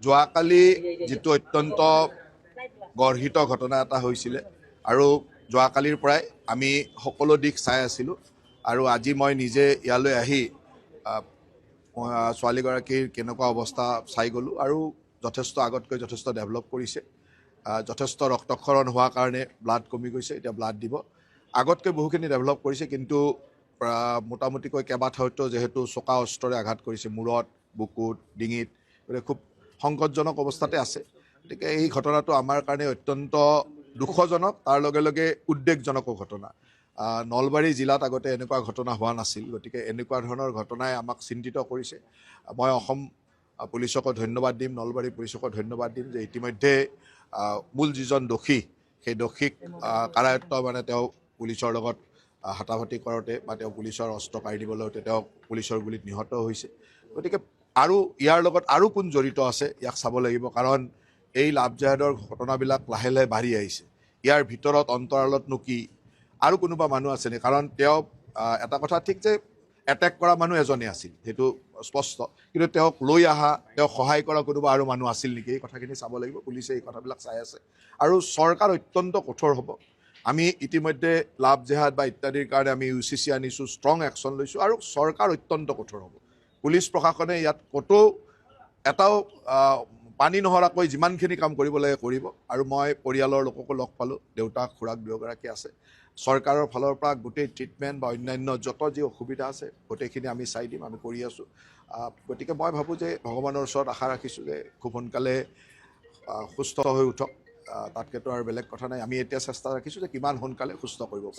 যোৱাকালি যেটো অত্যন্ত গৰ্হিত ঘটনা এটা হৈছিলে আৰু যোৱাকালিৰ পৰাই আমি সকলো দিশ চাই আছিলোঁ আৰু আজি মই নিজে ইয়ালৈ আহি ছোৱালীগৰাকীৰ কেনেকুৱা অৱস্থা চাই গ'লোঁ আৰু যথেষ্ট আগতকৈ যথেষ্ট ডেভেলপ কৰিছে যথেষ্ট ৰক্তক্ষৰণ হোৱাৰ কাৰণে ব্লাড কমি গৈছে এতিয়া ব্লাড দিব আগতকৈ বহুখিনি ডেভেলপ কৰিছে কিন্তু মোটামুটিকৈ কেইবাঠাইতো যেহেতু চকা অস্ত্ৰৰে আঘাত কৰিছে মূৰত বুকুত ডিঙিত গতিকে খুব সংকটজনক অৱস্থাতে আছে গতিকে এই ঘটনাটো আমাৰ কাৰণে অত্যন্ত দুখজনক তাৰ লগে লগে উদ্বেগজনকো ঘটনা নলবাৰী জিলাত আগতে এনেকুৱা ঘটনা হোৱা নাছিল গতিকে এনেকুৱা ধৰণৰ ঘটনাই আমাক চিন্তিত কৰিছে মই অসম পুলিচকো ধন্যবাদ দিম নলবাৰী পুলিচকো ধন্যবাদ দিম যে ইতিমধ্যে মূল যিজন দোষী সেই দোষীক কাৰায়ত্ব মানে তেওঁ পুলিচৰ লগত হাতাহাতি কৰোঁতে বা তেওঁ পুলিচৰ অস্ত্ৰ কাঢ়ি দিবলৈ তেওঁ পুলিচৰ গুলীত নিহত হৈছে গতিকে আৰু ইয়াৰ লগত আৰু কোন জড়িত আছে ইয়াক চাব লাগিব কাৰণ এই লাভ জেহাদৰ ঘটনাবিলাক লাহে লাহে বাঢ়ি আহিছে ইয়াৰ ভিতৰত অন্তৰালতনো কি আৰু কোনোবা মানুহ আছে নে কাৰণ তেওঁ এটা কথা ঠিক যে এটেক কৰা মানুহ এজনে আছিল সেইটো স্পষ্ট কিন্তু তেওঁক লৈ অহা তেওঁক সহায় কৰা কোনোবা আৰু মানুহ আছিল নেকি এই কথাখিনি চাব লাগিব পুলিচে এই কথাবিলাক চাই আছে আৰু চৰকাৰ অত্যন্ত কঠোৰ হ'ব আমি ইতিমধ্যে লাভ জেহাদ বা ইত্যাদিৰ কাৰণে আমি UCC আনিছোঁ ষ্ট্ৰং একশ্যন লৈছোঁ আৰু চৰকাৰ অত্যন্ত কঠোৰ হ'ব পুলিচ প্ৰশাসনে ইয়াত ক'তো এটাও পানী নহৰাকৈ যিমানখিনি কাম কৰিব লাগে কৰিব আৰু মই পৰিয়ালৰ লোককো লগ পালোঁ দেউতাক খুৰাক দুয়োগৰাকী আছে চৰকাৰৰ ফালৰ পৰা গোটেই ট্ৰিটমেণ্ট বা অন্যান্য যত যি অসুবিধা আছে গোটেইখিনি আমি চাই দিম আমি কৰি আছোঁ গতিকে মই ভাবোঁ যে ভগৱানৰ ওচৰত আশা ৰাখিছোঁ যে খুব সোনকালে সুস্থ হৈ উঠক তাতকৈতো আৰু বেলেগ কথা নাই আমি এতিয়া চেষ্টা ৰাখিছোঁ যে কিমান সোনকালে সুস্থ কৰিব পাৰোঁ